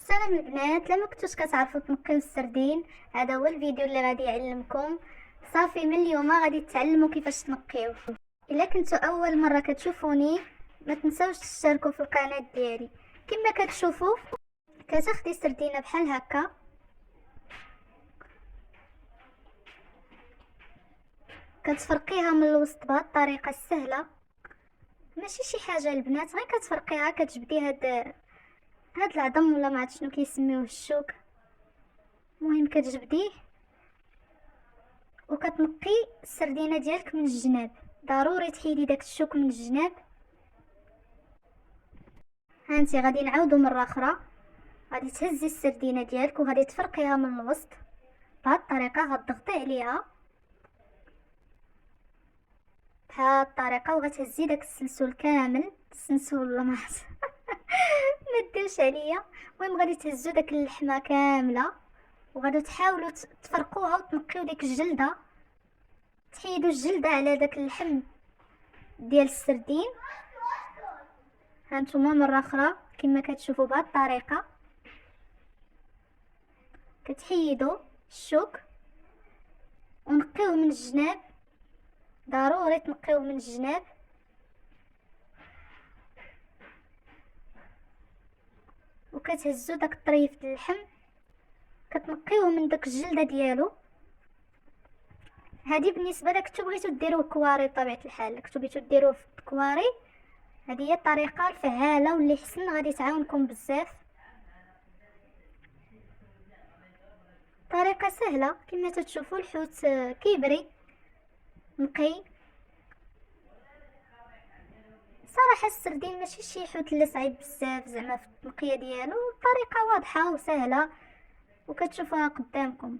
سلام البنات، لما كنتوش كتعرفوا تنقيو السردين، هذا هو الفيديو اللي غادي يعلمكم. صافي، من اليوم غادي تتعلموا كيفاش تنقيوه. الا كنتو اول مره كتشوفوني ما تنساوش تشتركوا في القناه ديالي. كما كتشوفوا كتاخدي سردينه بحال هكا، كتفرقيها من الوسط بهذه الطريقه السهله. ماشي شي حاجه البنات، غير كتفرقيها، كتجبدي هاد العظم ولا ما عرفت شنو كيسميوه، الشوك. المهم كتجبديه وكتنقي السردينه ديالك من الجناب. ضروري تحيدي داك الشوك من الجناب. هانتي غادي نعاودو مره اخرى. غادي تهزي السردينه ديالك وغادي تفرقيها من الوسط بهاد الطريقه. غتضغطي عليها بهاد الطريقه وغتهزي داك السلسول كامل. السلسول ولا ما عرفت ما ديوش عليا. المهم غادي تهزو داك اللحمه كامله وغادي تحاولوا تفرقوها وتنقيو ديك الجلده، تحيدوا الجلده على داك اللحم ديال السردين. هانتوما مره اخرى كما كتشوفوا بهذه الطريقه كتحيدوا الشوك ونقيوه من الجناب. ضروري تنقيوه من الجناب. وكتهزوا داك الطريف ديال اللحم كتنقيوه من داك الجلده ديالو. هذه بالنسبه لك كنتو بغيتو ديروه كواري، بطبيعه الحال كنتو بغيتو ديروه في الكواري. هذه هي الطريقه الفعاله واللي حسن غادي تعاونكم بزاف. طريقه سهله كما تشوفوا. الحوت كيبري نقي. صراحه السردين ماشي شي حوت اللي صعيب بزاف زعما في التنقيه ديالو. الطريقه واضحه وسهله وكتشوفوها قدامكم.